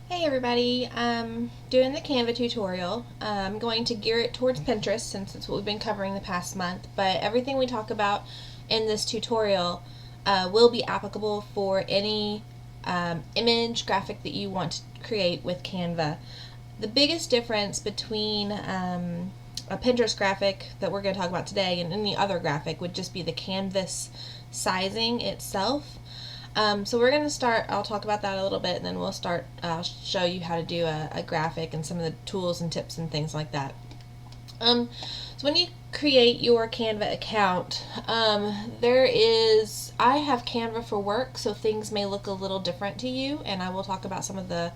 Hey everybody, I'm doing the Canva tutorial. I'm going to gear it towards Pinterest since it's what we've been covering the past month, but everything we talk about in this tutorial will be applicable for any image graphic that you want to create with Canva. The biggest difference between a Pinterest graphic that we're going to talk about today and any other graphic would just be the canvas sizing itself. So we're going to start, I'll talk about that a little bit, and then I'll show you how to do a graphic and some of the tools and tips and things like that. So when you create your Canva account, I have Canva for work, so things may look a little different to you, and I will talk about some of the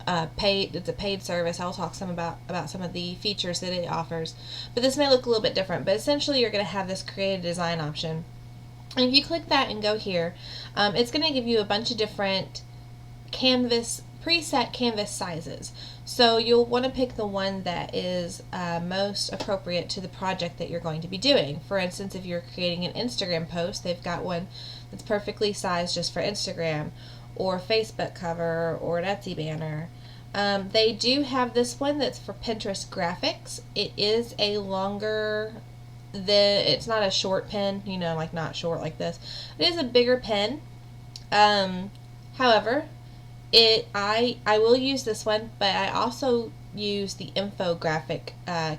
it's a paid service. I'll talk about some of the features that it offers, but this may look a little bit different. But essentially, you're going to have this create a design option. And if you click that and go here, it's going to give you a bunch of different preset canvas sizes. So you'll want to pick the one that is most appropriate to the project that you're going to be doing. For instance, if you're creating an Instagram post, they've got one that's perfectly sized just for Instagram, or a Facebook cover, or an Etsy banner. They do have this one that's for Pinterest graphics. It is a longer it's not a short pen, like not short like this. It is a bigger pen. However, I will use this one, but I also use the infographic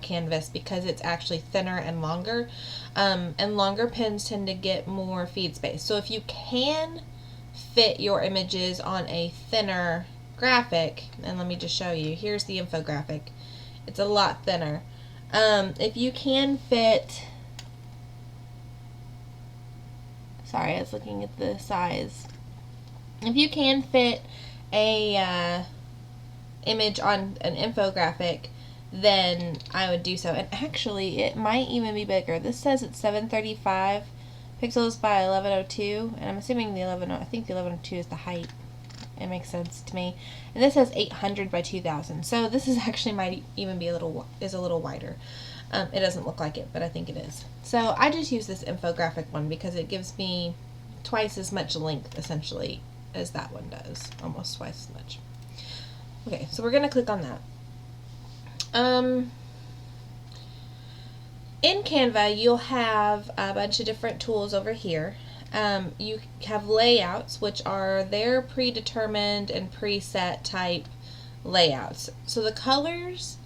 canvas because it's actually thinner and longer. And longer pens tend to get more feed space. So if you can fit your images on a thinner graphic, and let me just show you. Here's the infographic. It's a lot thinner. If you can fit, sorry, I was looking at the size. If you can fit a image on an infographic, then I would do so. And actually, it might even be bigger. This says it's 735 pixels by 1102, and I'm assuming I think the 1102 is the height. It makes sense to me. And this has 800 by 2000. So this is actually might even be a little wider. It doesn't look like it, but I think it is. So I just use this infographic one because it gives me twice as much length essentially as that one does. Almost twice as much. Okay, so we're going to click on that. In Canva, you'll have a bunch of different tools over here. You have layouts, which are their predetermined and preset type layouts. So the colors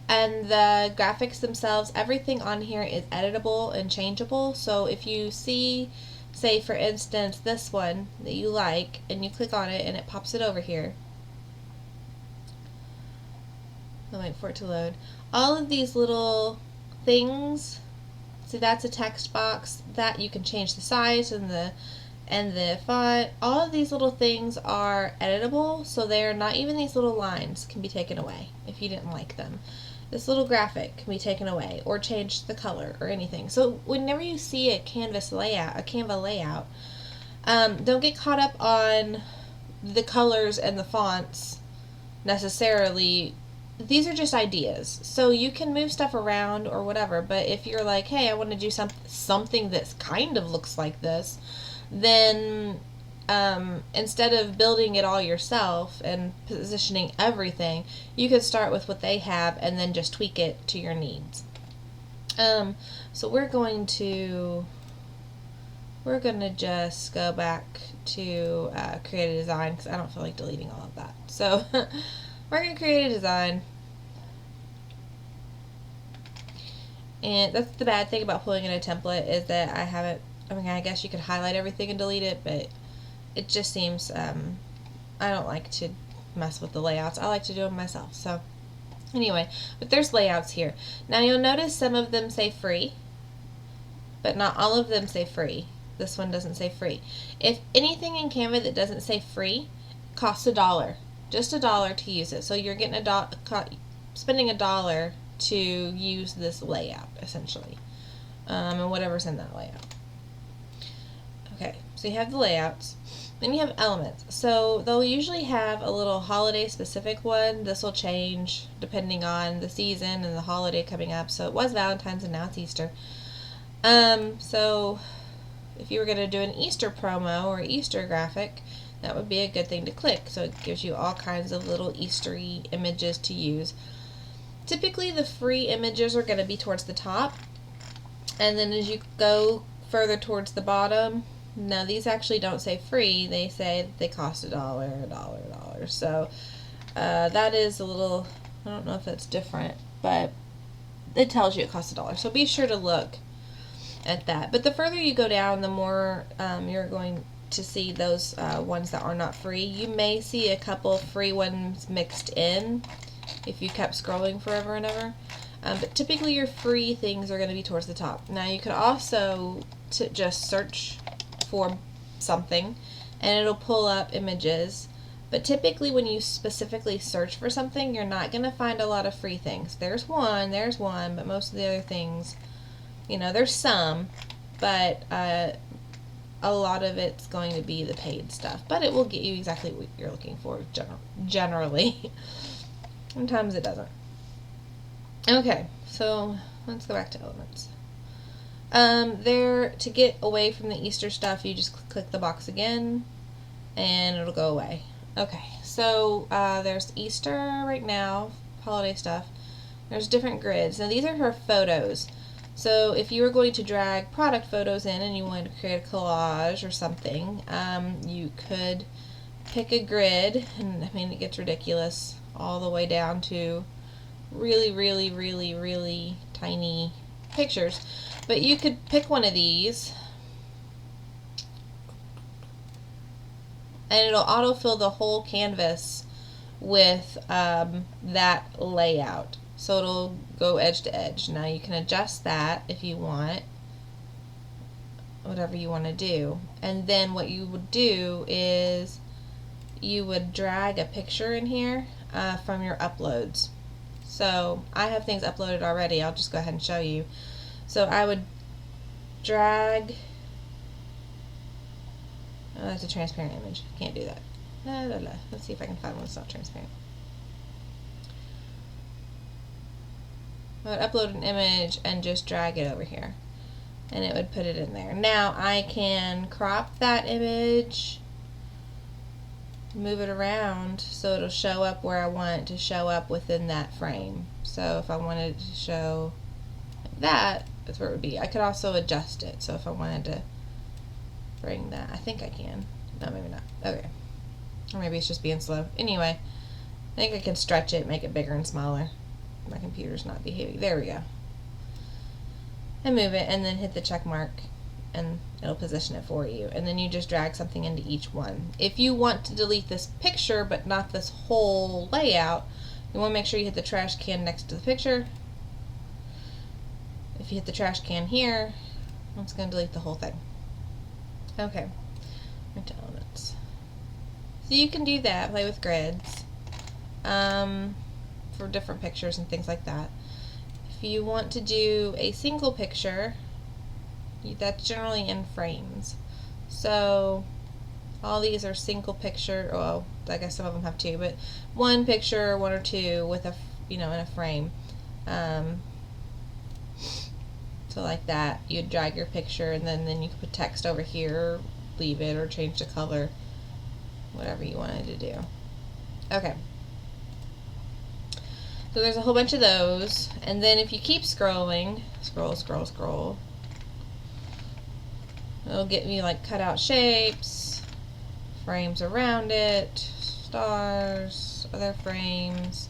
and the graphics themselves, everything on here is editable and changeable. So if you see, say for instance, this one that you like, and you click on it and it pops it over here. I'll wait for it to load. All of these little things, so that's a text box that you can change the size and the font. All of these little things are editable, so they're not even these little lines can be taken away if you didn't like them. This little graphic can be taken away or change the color or anything. So whenever you see a Canva layout, don't get caught up on the colors and the fonts necessarily. These are just ideas, so you can move stuff around or whatever, but if you're like, hey, I want to do something that kind of looks like this, then instead of building it all yourself and positioning everything, you could start with what they have and then just tweak it to your needs. So we're going to just go back to create a design because I don't feel like deleting all of that. So we're going to create a design. And that's the bad thing about pulling in a template is that I guess you could highlight everything and delete it, but it just seems, I don't like to mess with the layouts. I like to do them myself. So anyway, but there's layouts here. Now you'll notice some of them say free, but not all of them say free. This one doesn't say free. If anything in Canva that doesn't say free costs $1. Just $1 to use it. So you're getting spending $1 to use this layout essentially, and whatever's in that layout. Okay, so you have the layouts. Then you have elements. So they'll usually have a little holiday specific one. This will change depending on the season and the holiday coming up. So it was Valentine's and now it's Easter. So if you were going to do an Easter promo or Easter graphic, that would be a good thing to click. So it gives you all kinds of little Eastery images to use. Typically the free images are going to be towards the top, and then as you go further towards the bottom, now these actually don't say free, they say they cost $1. So that is a little, I don't know if that's different, but it tells you it costs $1. So be sure to look at that. But the further you go down, the more you're going to see those ones that are not free. You may see a couple free ones mixed in if you kept scrolling forever and ever. But typically your free things are going to be towards the top. Now you could also just search for something and it'll pull up images. But typically when you specifically search for something, you're not going to find a lot of free things. There's one, but most of the other things, you know, there's some, but a lot of it's going to be the paid stuff. But it will get you exactly what you're looking for generally. Sometimes it doesn't. Okay, so let's go back to elements. There, to get away from the Easter stuff, you just click the box again and it'll go away. Okay, so there's Easter right now, holiday stuff. There's different grids. Now these are for photos. So if you were going to drag product photos in and you wanted to create a collage or something, you could pick a grid, and I mean it gets ridiculous, all the way down to really tiny pictures. But you could pick one of these and it'll autofill the whole canvas with that layout. So it'll go edge to edge. Now you can adjust that if you want, whatever you want to do. And then what you would do is you would drag a picture in here from your uploads. So I have things uploaded already. I'll just go ahead and show you. So I would drag, oh, that's a transparent image. Can't do that. Let's see if I can find one that's not transparent. I would upload an image and just drag it over here and it would put it in there. Now I can crop that image, move it around so it'll show up where I want it to show up within that frame. So if I wanted to show like that, that's where it would be. I could also adjust it. So if I wanted to bring that, I think I can. No, maybe not. Okay. Or maybe it's just being slow. Anyway, I think I can stretch it, make it bigger and smaller. My computer's not behaving. There we go. And move it and then hit the check mark and it'll position it for you. And then you just drag something into each one. If you want to delete this picture but not this whole layout, you want to make sure you hit the trash can next to the picture. If you hit the trash can here, it's going to delete the whole thing. Okay, into elements. So you can do that, play with grids for different pictures and things like that. If you want to do a single picture, that's generally in frames. So all these are single picture, well, I guess some of them have two, but one picture, one or two with a, in a frame. So like that, you'd drag your picture and then you could put text over here, leave it, or change the color, whatever you wanted to do. Okay. So there's a whole bunch of those, and then if you keep scrolling, scroll, it'll get me like cutout shapes, frames around it, stars, other frames.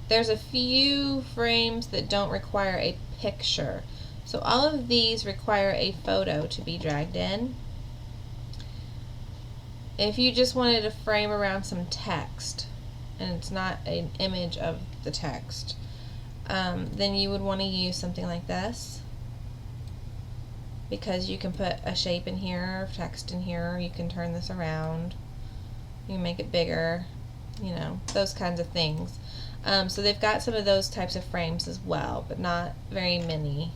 There's a few frames that don't require a picture. So all of these require a photo to be dragged in. If you just wanted a frame around some text, and it's not an image of the text, then you would want to use something like this, because you can put a shape in here, text in here, you can turn this around, you can make it bigger, those kinds of things. So they've got some of those types of frames as well, but not very many.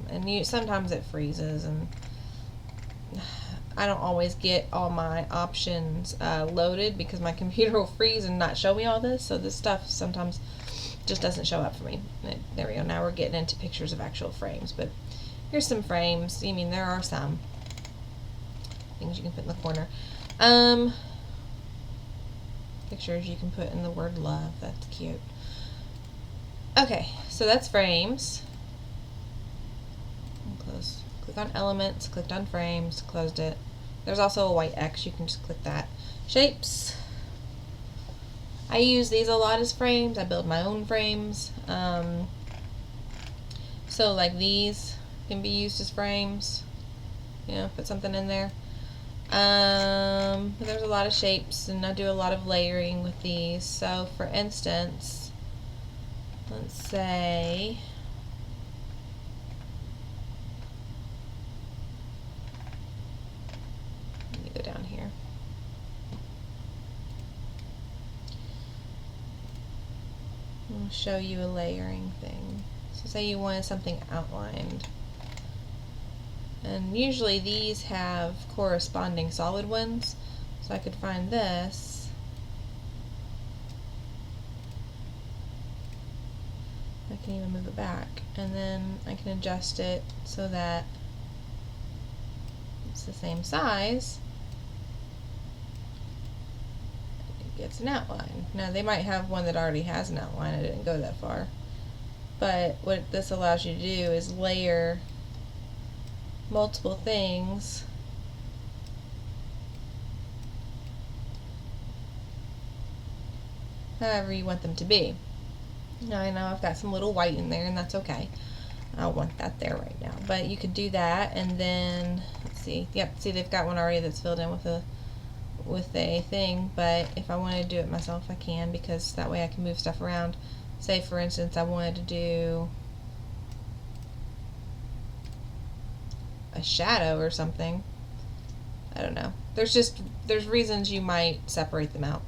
And sometimes it freezes, and I don't always get all my options loaded because my computer will freeze and not show me all this, so this stuff sometimes just doesn't show up for me. There we go. Now we're getting into pictures of actual frames, but here's some frames. There are some. things you can put in the corner. Pictures you can put in the word love. That's cute. Okay, so that's frames. Close. Click on elements, clicked on frames, closed it. There's also a white X, you can just click that. Shapes. I use these a lot as frames. I build my own frames. So like these can be used as frames. You know, put something in there. There's a lot of shapes, and I do a lot of layering with these. So for instance, let's say let me go down here. I'll show you a layering thing. So say you wanted something outlined. And usually these have corresponding solid ones. So I could find this. I can even move it back. And then I can adjust it so that it's the same size. It gets an outline. Now they might have one that already has an outline. I didn't go that far. But what this allows you to do is layer multiple things however you want them to be. Now I know I've got some little white in there, and that's okay. I don't want that there right now, but you could do that. And then let's see, yep, see they've got one already that's filled in with a thing. But if I want to do it myself, I can, because that way I can move stuff around. Say for instance I wanted to do a shadow or something. I don't know. There's reasons you might separate them out.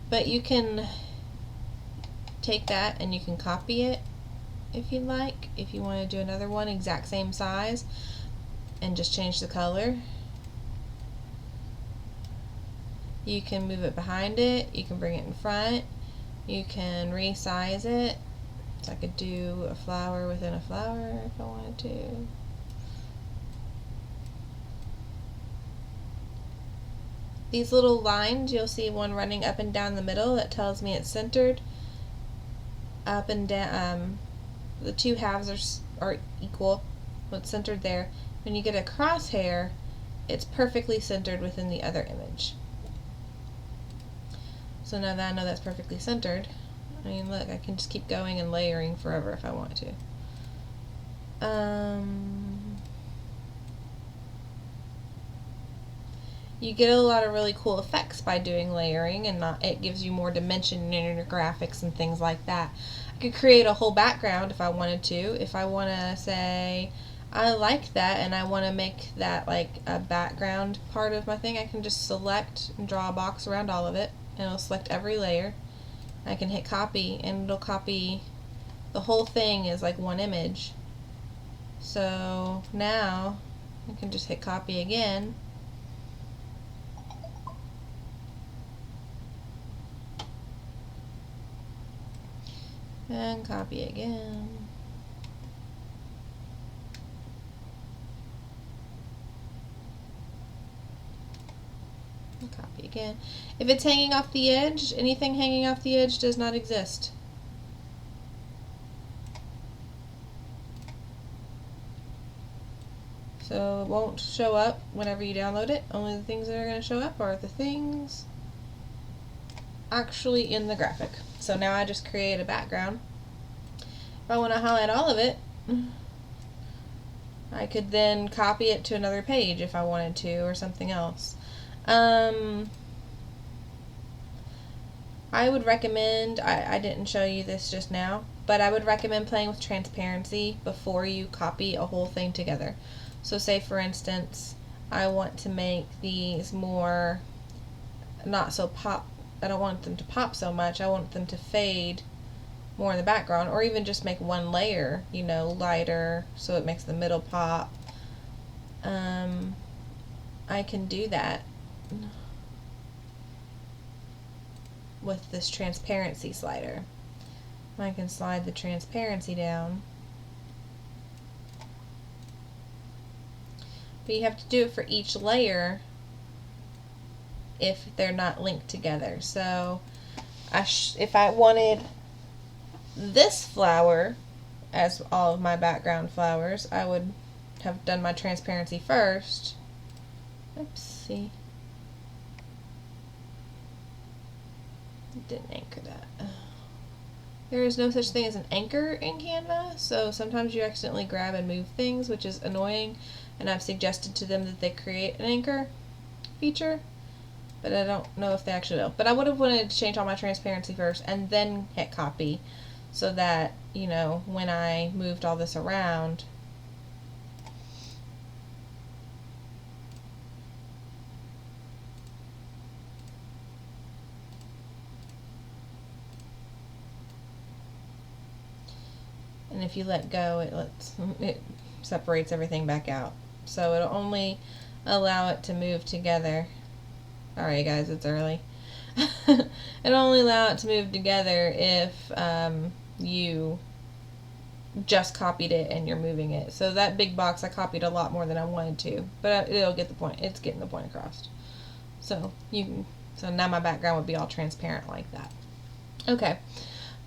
But you can take that and you can copy it if you'd like. If you want to do another one exact same size and just change the color, you can move it behind it, you can bring it in front, you can resize it. So I could do a flower within a flower if I wanted to. These little lines, you'll see one running up and down the middle that tells me it's centered. Up and down, the two halves are equal. What's centered there. When you get a crosshair, it's perfectly centered within the other image. So now that I know that's perfectly centered, I mean, look, I can just keep going and layering forever if I want to. You get a lot of really cool effects by doing layering, and it gives you more dimension in your graphics and things like that. I could create a whole background if I wanted to. If I want to say, I like that and I want to make that like a background part of my thing, I can just select and draw a box around all of it, and it'll select every layer. I can hit copy and it'll copy the whole thing as like one image. So now I can just hit copy again, and copy again, and copy again. If it's hanging off the edge, anything hanging off the edge does not exist. So it won't show up whenever you download it. Only the things that are going to show up are the things actually in the graphic. So now I just create a background. If I want to highlight all of it, I could then copy it to another page if I wanted to, or something else. I would recommend, I didn't show you this just now, but I would recommend playing with transparency before you copy a whole thing together. So say for instance, I want to make these more, not so pop, I don't want them to pop so much, I want them to fade more in the background, or even just make one layer, you know, lighter so it makes the middle pop. I can do that with this transparency slider. I can slide the transparency down. But you have to do it for each layer if they're not linked together. So if I wanted this flower as all of my background flowers, I would have done my transparency first. Oops, see. It didn't anchor that. There is no such thing as an anchor in Canva, so sometimes you accidentally grab and move things, which is annoying, and I've suggested to them that they create an anchor feature, but I don't know if they actually will. But I would have wanted to change all my transparency first and then hit copy, so that, you know, when I moved all this around, and if you let go, it separates everything back out. So it'll only allow it to move together. Alright guys, it's early. It'll only allow it to move together if you just copied it and you're moving it. So that big box I copied a lot more than I wanted to, but it'll get the point. It's getting the point across. So now my background would be all transparent like that. Okay.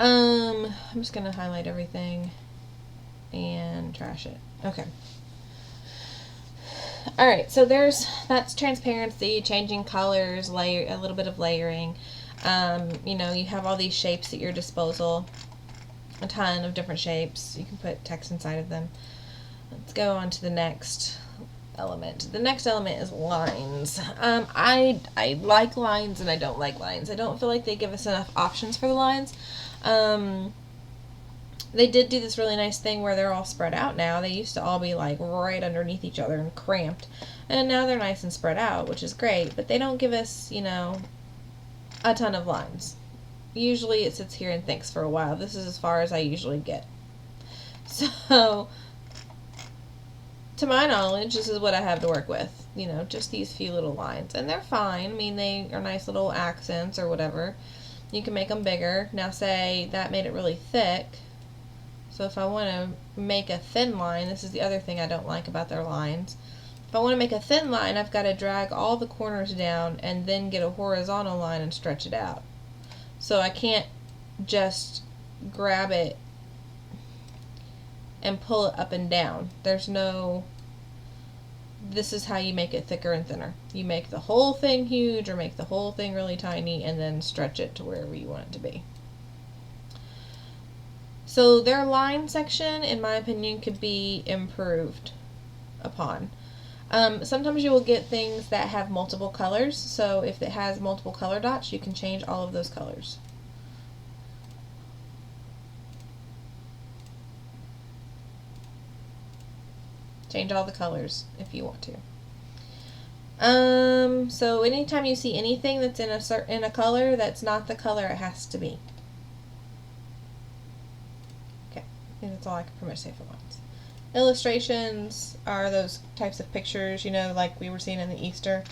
I'm just gonna highlight everything and trash it. Okay. Alright, so that's transparency, changing colors, a little bit of layering. You know, you have all these shapes at your disposal, a ton of different shapes. You can put text inside of them. Let's go on to the next element. The next element is lines. I like lines and I don't like lines. I don't feel like they give us enough options for the lines. They did do this really nice thing where they're all spread out now. They used to all be like right underneath each other and cramped, and now they're nice and spread out, which is great, but they don't give us, you know, a ton of lines. Usually it sits here and thinks for a while. This is as far as I usually get. So, to my knowledge, this is what I have to work with. You know, just these few little lines. And they're fine. I mean, they are nice little accents or whatever. You can make them bigger. Now say that made it really thick. So if I want to make a thin line, this is the other thing I don't like about their lines. If I want to make a thin line, I've got to drag all the corners down and then get a horizontal line and stretch it out. So I can't just grab it and pull it up and down. This is how you make it thicker and thinner. You make the whole thing huge or make the whole thing really tiny and then stretch it to wherever you want it to be. So their line section, in my opinion, could be improved upon. Sometimes you will get things that have multiple colors, so if it has multiple color dots, you can change all of those colors. Change all the colors if you want to. So anytime you see anything that's in a color, that's not the color it has to be. Okay, I think that's all I can pretty much say for once. Illustrations are those types of pictures, you know, like we were seeing in the Easter,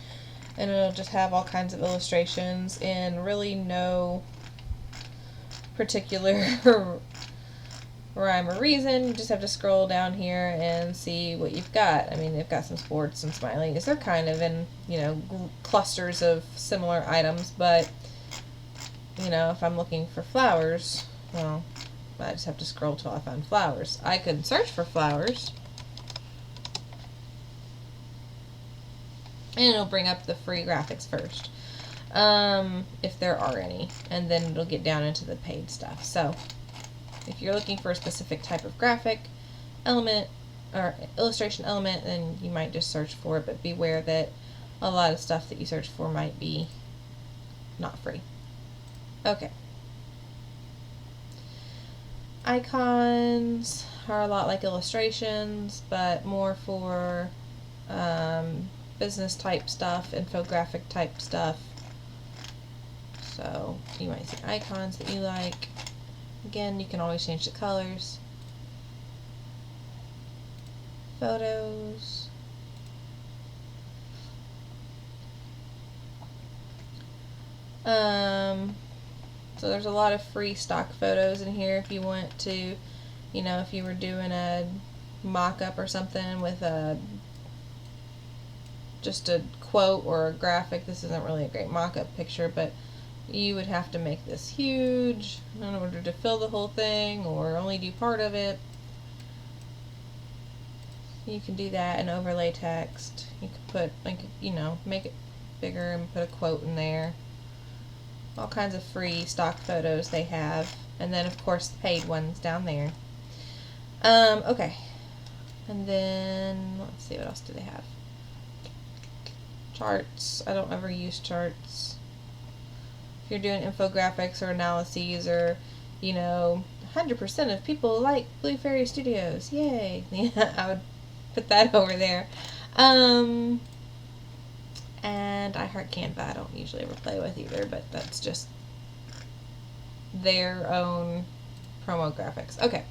and it'll just have all kinds of illustrations and really no particular rhyme or reason. You just have to scroll down here and see what you've got. I mean, they've got some sports and smileys. They're kind of in, you know, clusters of similar items, but, you know, if I'm looking for flowers, well, I just have to scroll till I find flowers. I could search for flowers, and it'll bring up the free graphics first, if there are any, and then it'll get down into the paid stuff. So if you're looking for a specific type of graphic element or illustration element, then you might just search for it, but beware that a lot of stuff that you search for might be not free. Okay. Icons are a lot like illustrations, but more for business type stuff, infographic type stuff. So you might see icons that you like. Again, you can always change the colors. Photos. So there's a lot of free stock photos in here if you want to, you know, if you were doing a mock-up or something with a just a quote or a graphic. This isn't really a great mock-up picture, but you would have to make this huge in order to fill the whole thing or only do part of it. You can do that and overlay text. You could put, like, you know, make it bigger and put a quote in there. All kinds of free stock photos they have. And then, of course, the paid ones down there. Okay. And then, let's see, what else do they have? Charts. I don't ever use charts. If you're doing infographics or analyses or, you know, 100% of people like Blue Fairy Studios. Yay! Yeah, I would put that over there. And I heart Canva. I don't usually ever play with either, but that's just their own promo graphics. Okay.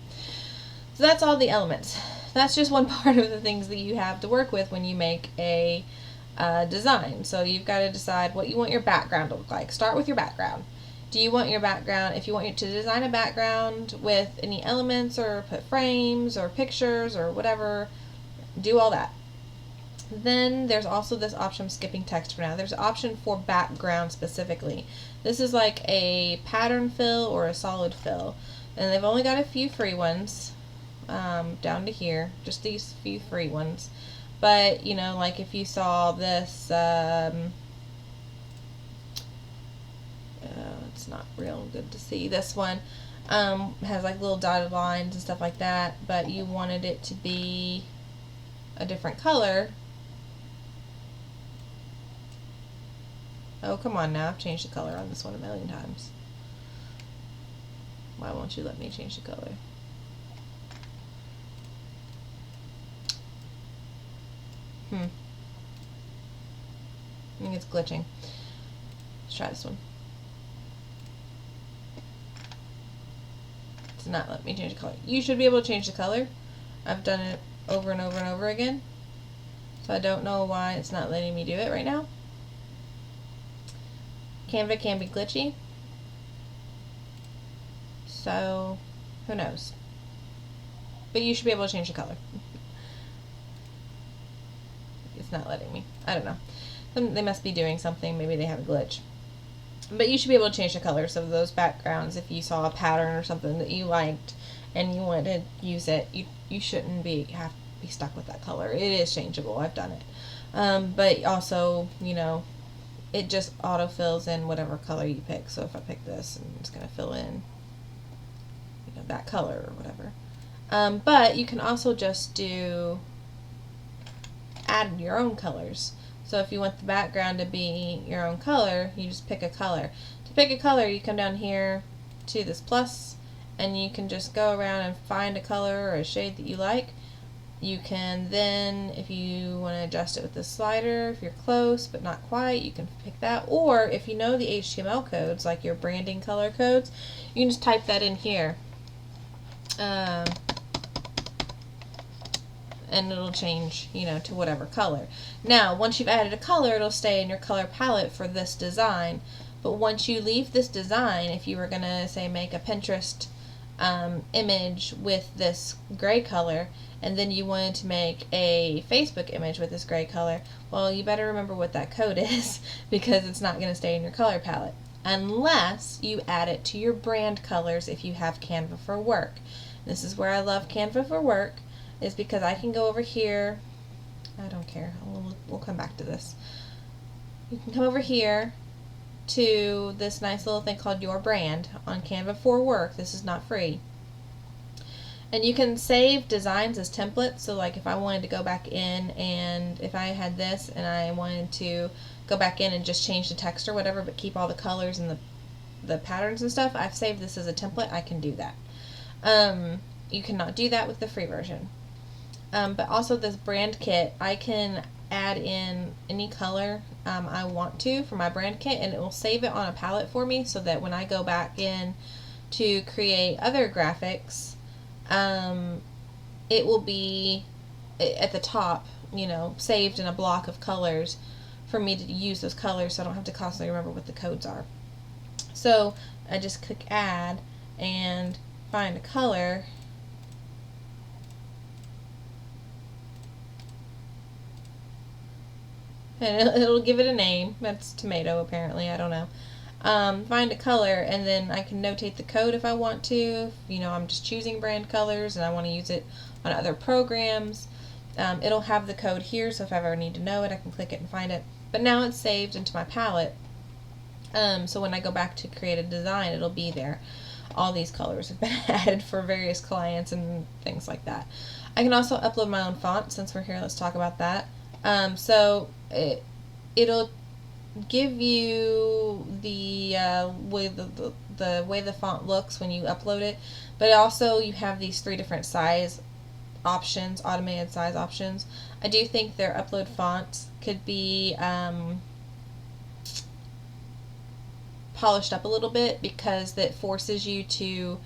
So that's all the elements. That's just one part of the things that you have to work with when you make a design. So you've got to decide what you want your background to look like. Start with your background. Do you want your background, if you want to design a background with any elements or put frames or pictures or whatever, do all that. Then there's also this option, I'm skipping text for now. There's an option for background specifically. This is like a pattern fill or a solid fill. And they've only got a few free ones. Down to here, just these few free ones. But, you know, like if you saw this, it's not real good to see. This one has like little dotted lines and stuff like that, but you wanted it to be a different color. Oh, come on now, I've changed the color on this one a million times. Why won't you let me change the color? I think it's glitching. Let's try this one. It's not letting me change the color. You should be able to change the color. I've done it over and over and over again. So I don't know why it's not letting me do it right now. Canva can be glitchy. So, who knows? But you should be able to change the color. It's not letting me. I don't know. They must be doing something. Maybe they have a glitch. But you should be able to change the colors of those backgrounds if you saw a pattern or something that you liked and you wanted to use it. You shouldn't have to be stuck with that color. It is changeable. I've done it. But also, you know, it just auto-fills in whatever color you pick. So if I pick this, and it's going to fill in, you know, that color or whatever. But you can also just add your own colors. So if you want the background to be your own color, you just pick a color. To pick a color, you come down here to this plus, and you can just go around and find a color or a shade that you like. You can then, if you want to adjust it with the slider, if you're close but not quite, you can pick that. Or if you know the HTML codes, like your branding color codes, you can just type that in here. And it'll change, you know, to whatever color. Now, once you've added a color, it'll stay in your color palette for this design. But once you leave this design, if you were going to, say, make a Pinterest image with this gray color, and then you wanted to make a Facebook image with this gray color, well, you better remember what that code is, because it's not going to stay in your color palette. Unless you add it to your brand colors if you have Canva for Work. This is where I love Canva for Work, is because I can go over here. I don't care. We'll come back to this. You can come over here to this nice little thing called Your Brand on Canva for Work. This is not free. And you can save designs as templates. So like if I wanted to go back in, and if I had this and I wanted to go back in and just change the text or whatever, but keep all the colors and the patterns and stuff, I've saved this as a template. I can do that. You cannot do that with the free version. But also this brand kit, I can add in any color I want to for my brand kit, and it will save it on a palette for me, so that when I go back in to create other graphics, it will be at the top, you know, saved in a block of colors for me to use those colors, so I don't have to constantly remember what the codes are. So I just click add and find a color. and it'll give it a name. That's tomato, apparently. I don't know. Find a color, and then I can notate the code if I want to. You know, I'm just choosing brand colors and I want to use it on other programs. It'll have the code here, so if I ever need to know it, I can click it and find it. But now it's saved into my palette. So when I go back to create a design, it'll be there. All these colors have been added for various clients and things like that. I can also upload my own font. Since we're here, let's talk about that. It'll give you the way the way the font looks when you upload it, but also you have these 3 different size options, automated size options. I do think their upload fonts could be polished up a little bit, because that forces you to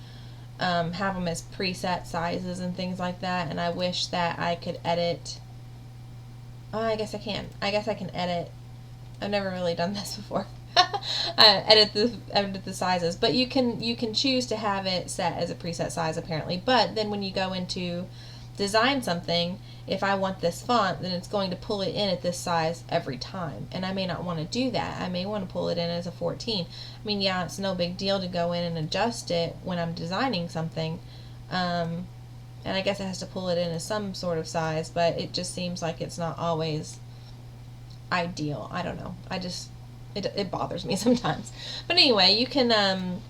have them as preset sizes and things like that, and I wish that I could edit. Oh, I guess I can. I guess I can edit. I've never really done this before. Edit the sizes, but you can choose to have it set as a preset size apparently. But then when you go into design something, if I want this font, then it's going to pull it in at this size every time, and I may not want to do that. I may want to pull it in as a 14. I mean, yeah, it's no big deal to go in and adjust it when I'm designing something, and I guess it has to pull it in as some sort of size, but it just seems like it's not always ideal. I don't know. It bothers me sometimes. But anyway, you can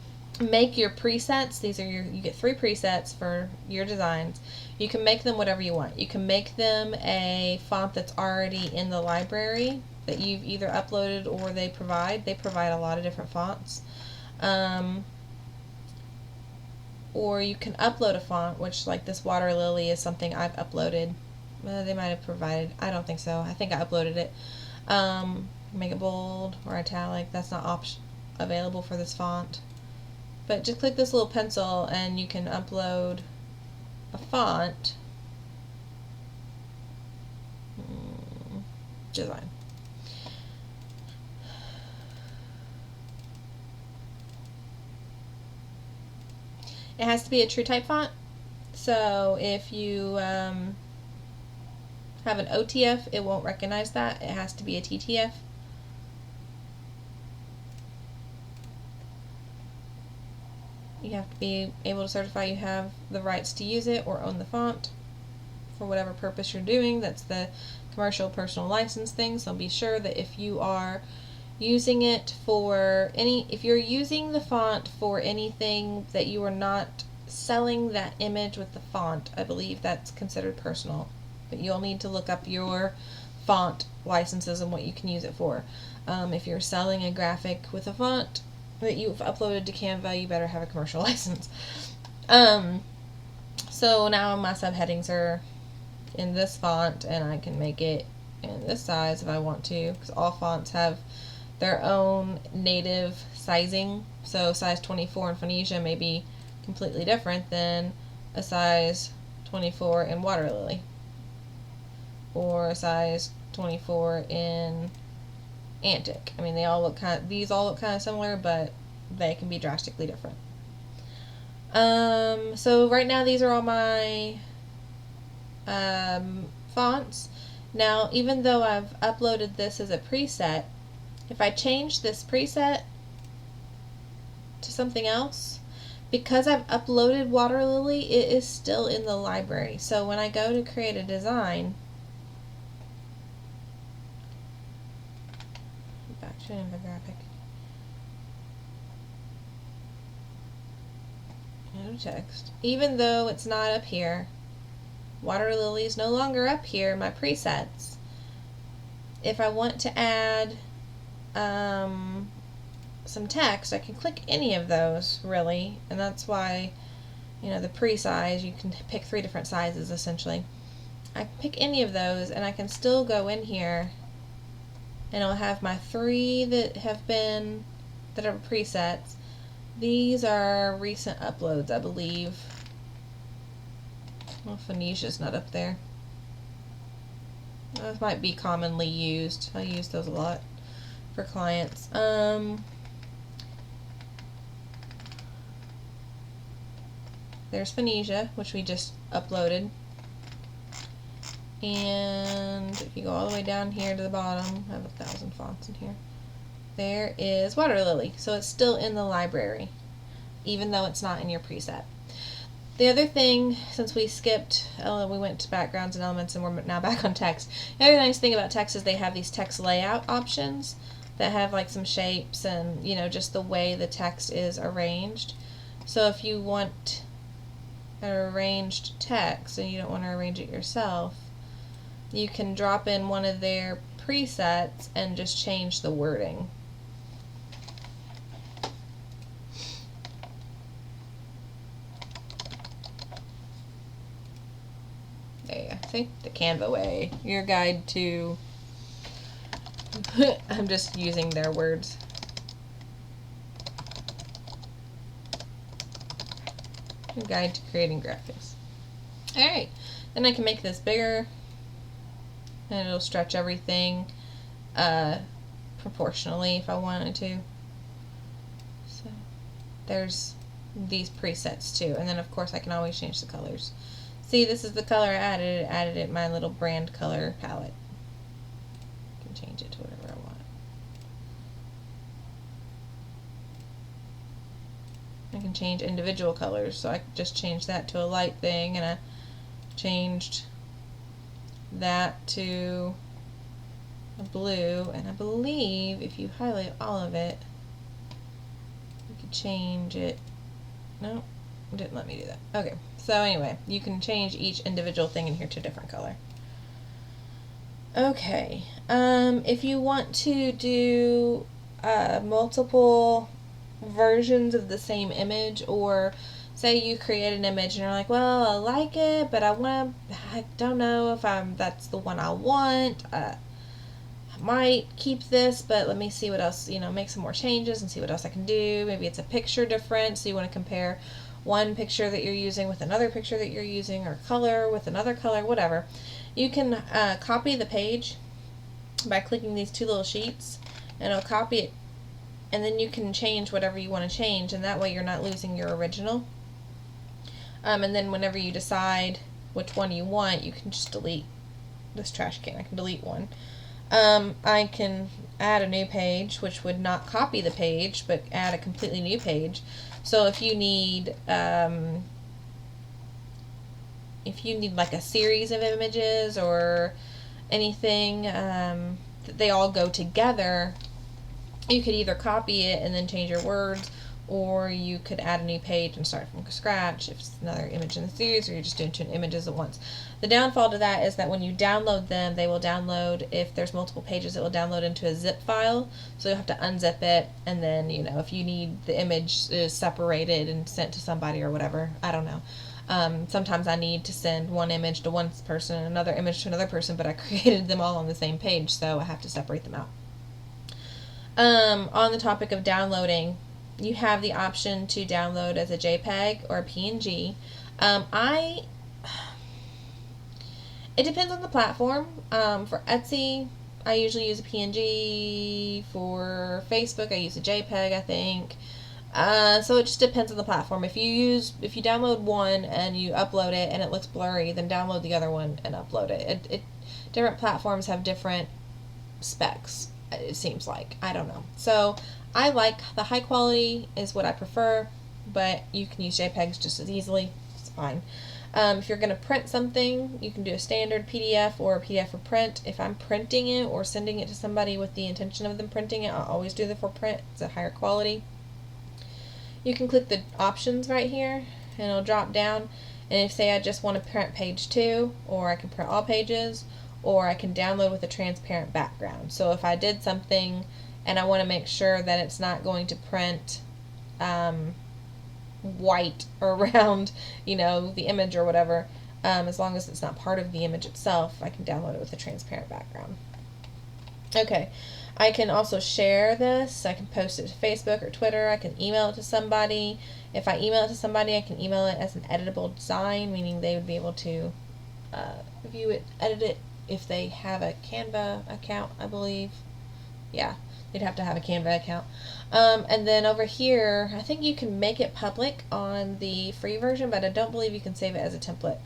make your presets. These are you get 3 presets for your designs. You can make them whatever you want. You can make them a font that's already in the library that you've either uploaded or they provide. They provide a lot of different fonts. Or you can upload a font, which, like this water lily, is something I've uploaded. They might have provided. I don't think so. I think I uploaded it. Make it bold or italic. That's not available for this font. But just click this little pencil and you can upload a font. Design. It has to be a true type font. So if you have an OTF, it won't recognize that. It has to be a TTF. You have to be able to certify you have the rights to use it or own the font for whatever purpose you're doing. That's the commercial personal license thing. So be sure that if you are using it for if you're using the font for anything that you are not selling that image with the font, I believe that's considered personal. But you'll need to look up your font licenses and what you can use it for. If you're selling a graphic with a font that you've uploaded to Canva, you better have a commercial license. So now my subheadings are in this font, and I can make it in this size if I want to, because all fonts have their own native sizing. So size 24 in Phoenicia may be completely different than a size 24 in Water Lily, or a size 24 in Antic. I mean, these all look kind of similar, but they can be drastically different. So right now these are all my fonts. Now, even though I've uploaded this as a preset, if I change this preset to something else, because I've uploaded Water Lily, it is still in the library. So when I go to create a design, back to an infographic, no text, even though it's not up here, Water Lily is no longer up here in my presets. If I want to add some text, I can click any of those, really, and that's why, the pre-size, you can pick 3 different sizes essentially. I can pick any of those, and I can still go in here, and I'll have my 3 that are presets. These are recent uploads, I believe. Well, Phoenicia's not up there. Those might be commonly used. I use those a lot for clients. There's Phoenicia, which we just uploaded. And if you go all the way down here to the bottom, I have 1,000 fonts in here. There is water lily, so it's still in the library, even though it's not in your preset. The other thing, since we skipped, we went to backgrounds and elements and we're now back on text. The other nice thing about text is they have these text layout options that have like some shapes and, you know, just the way the text is arranged. So if you want an arranged text and you don't want to arrange it yourself, you can drop in one of their presets and just change the wording. There you go. See? The Canva way. Your guide to... I'm just using their words. Your guide to creating graphics. Alright. Then I can make this bigger. And it'll stretch everything proportionally if I wanted to. So there's these presets too. And then of course I can always change the colors. See, this is the color I added. I added it in my little brand color palette. I can change it to whatever I want. I can change individual colors, so I could just change that to a light thing, and I changed that to a blue, and I believe if you highlight all of it, you could change it. No, it didn't let me do that. Okay, so anyway, you can change each individual thing in here to a different color. Okay, if you want to do multiple versions of the same image, or say you create an image and you're like, well, I like it, but I don't know if that's the one I want. I might keep this, but let me see what else, make some more changes and see what else I can do. Maybe it's a picture difference, so you want to compare one picture that you're using with another picture that you're using, or color with another color, whatever. You can copy the page by clicking these two little sheets, and it'll copy it, and then you can change whatever you want to change, and that way you're not losing your original. And then whenever you decide which one you want, you can just delete this trash can. I can delete one. I can add a new page, which would not copy the page, but add a completely new page. So if you need like a series of images or anything that they all go together, you could either copy it and then change your words, or you could add a new page and start from scratch if it's another image in the series, or you're just doing two images at once. The downfall to that is that when you download them, they will download, if there's multiple pages, it will download into a zip file, so you'll have to unzip it, and then, if you need the image is separated and sent to somebody or whatever, I don't know. Sometimes I need to send one image to one person and another image to another person, but I created them all on the same page, so I have to separate them out. On the topic of downloading, you have the option to download as a JPEG or a PNG. It depends on the platform. For Etsy, I usually use a PNG. For Facebook, I use a JPEG, I think. So it just depends on the platform. If you download one and you upload it and it looks blurry, then download the other one and upload it. Different platforms have different specs, it seems like. I don't know. So I like the high quality is what I prefer, but you can use JPEGs just as easily. It's fine. If you're going to print something, you can do a standard PDF or a PDF for print. If I'm printing it or sending it to somebody with the intention of them printing it, I'll always do the for print. It's a higher quality. You can click the options right here and it'll drop down, and if say I just want to print page 2, or I can print all pages, or I can download with a transparent background. So if I did something and I want to make sure that it's not going to print white around, the image or whatever, as long as it's not part of the image itself, I can download it with a transparent background. Okay, I can also share this. I can post it to Facebook or Twitter. I can email it to somebody. If I email it to somebody, I can email it as an editable design, meaning they would be able to view it, edit it, if they have a Canva account, I believe. Yeah, they'd have to have a Canva account. And then over here, I think you can make it public on the free version, but I don't believe you can save it as a template.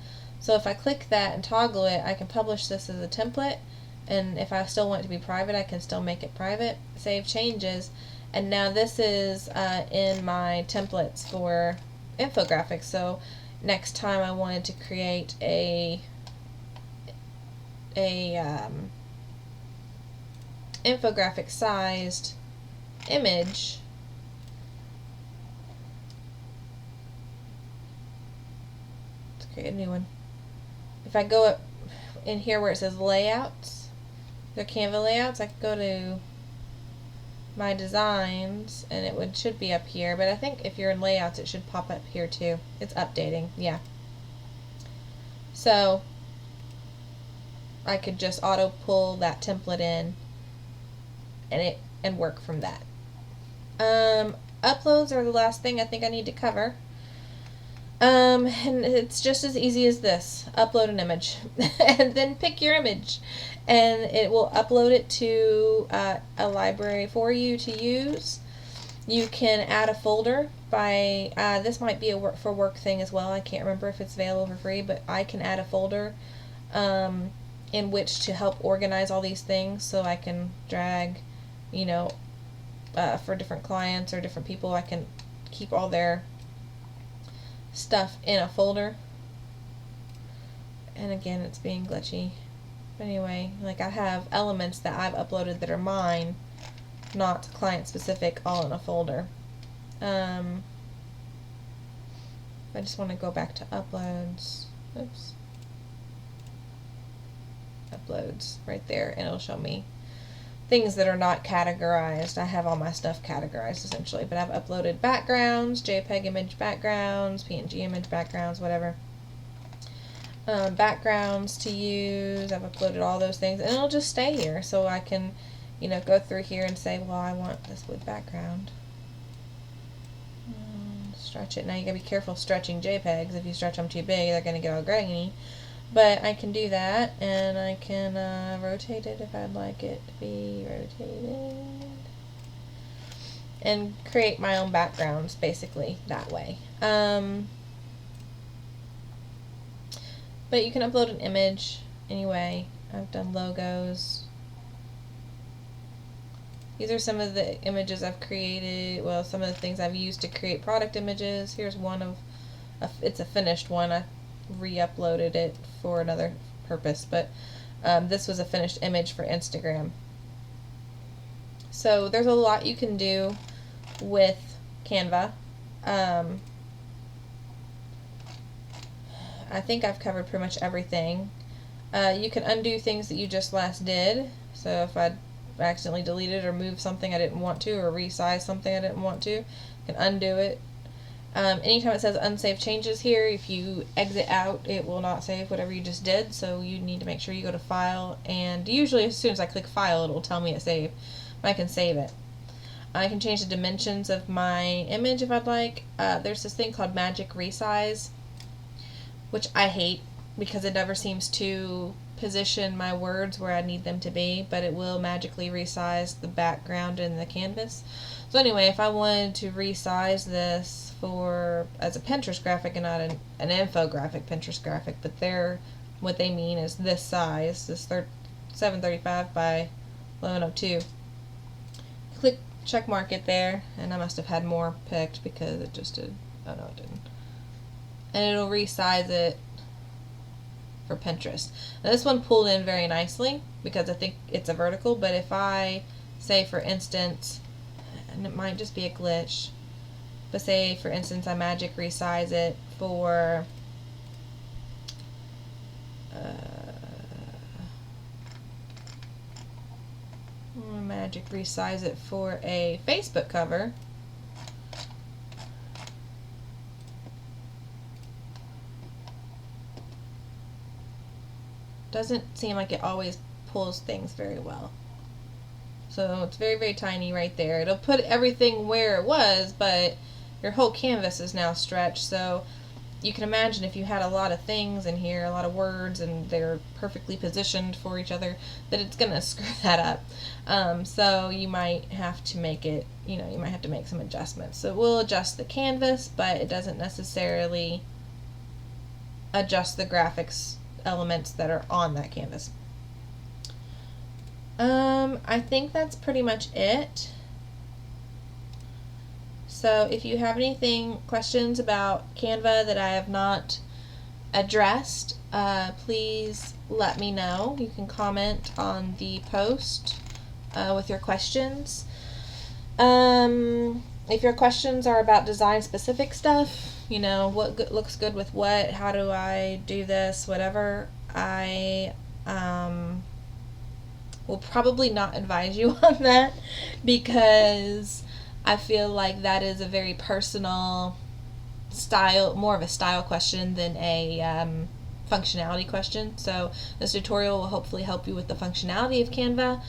So if I click that and toggle it, I can publish this as a template, and if I still want it to be private, I can still make it private, save changes, and now this is in my templates for infographics. So next time I wanted to create a infographic sized image, let's create a new one. If I go up in here where it says layouts, the Canva layouts, I could go to my designs and it should be up here, but I think if you're in layouts it should pop up here too. It's updating, yeah. So I could just auto pull that template in and work from that. Uploads are the last thing I think I need to cover. And it's just as easy as this. Upload an image and then pick your image and it will upload it to a library for you to use. You can add a folder by, this might be a work for work thing as well. I can't remember if it's available for free, but I can add a folder in which to help organize all these things, so I can drag, you know, for different clients or different people, I can keep all their stuff in a folder. And again, it's being glitchy. But anyway, like I have elements that I've uploaded that are mine, not client specific, all in a folder. I just want to go back to uploads. Oops. Uploads right there, and it'll show me things that are not categorized. I have all my stuff categorized essentially, but I've uploaded backgrounds, JPEG image backgrounds, PNG image backgrounds, whatever. Backgrounds to use, I've uploaded all those things, and it'll just stay here, so I can, you know, go through here and say, well, I want this with background. Stretch it. Now you gotta be careful stretching JPEGs. If you stretch them too big, they're gonna get all grainy. But I can do that, and I can rotate it if I'd like it to be rotated, and create my own backgrounds basically that way. But you can upload an image anyway. I've done logos. These are some of the images I've created, well, some of the things I've used to create product images. Here's one of, it's a finished one. I re-uploaded it for another purpose, but this was a finished image for Instagram. So there's a lot you can do with Canva. I think I've covered pretty much everything. You can undo things that you just last did. So if I accidentally deleted or moved something I didn't want to, or resize something I didn't want to, you can undo it. Anytime it says unsaved changes here, if you exit out, it will not save whatever you just did, so you need to make sure you go to File, and usually as soon as I click File, it will tell me it's saved. But I can save it. I can change the dimensions of my image if I'd like. There's this thing called Magic Resize, which I hate because it never seems to position my words where I need them to be, but it will magically resize the background and the canvas. So anyway, if I wanted to resize this for as a Pinterest graphic and not an infographic Pinterest graphic, but what they mean is this size, this 735 by 1102. Click check mark it there, and I must have had more picked because it just did. Oh no, it didn't. And it'll resize it for Pinterest. Now this one pulled in very nicely because I think it's a vertical, but if I say, for instance, and it might just be a glitch, but say for instance I magic resize it for a Facebook cover. Doesn't seem like it always pulls things very well. So it's very, very tiny right there. It'll put everything where it was, but your whole canvas is now stretched. So you can imagine if you had a lot of things in here, a lot of words, and they're perfectly positioned for each other, that it's going to screw that up. So you might have to make it, you might have to make some adjustments. So we'll adjust the canvas, but it doesn't necessarily adjust the graphics elements that are on that canvas. I think that's pretty much it. So if you have questions about Canva that I have not addressed, please let me know. You can comment on the post with your questions. If your questions are about design specific stuff, what looks good with what, how do I do this, whatever, I will probably not advise you on that, because I feel like that is a very personal style, more of a style question than a functionality question. So this tutorial will hopefully help you with the functionality of Canva,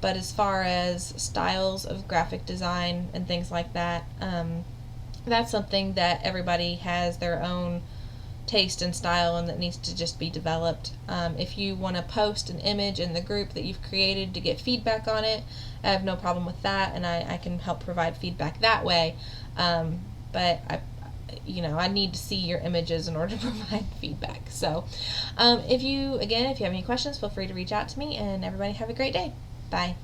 but as far as styles of graphic design and things like that, that's something that everybody has their own taste and style, and that needs to just be developed. If you want to post an image in the group that you've created to get feedback on it, I have no problem with that, and I can help provide feedback that way. But I need to see your images in order to provide feedback. So if you have any questions, feel free to reach out to me, and everybody have a great day. Bye.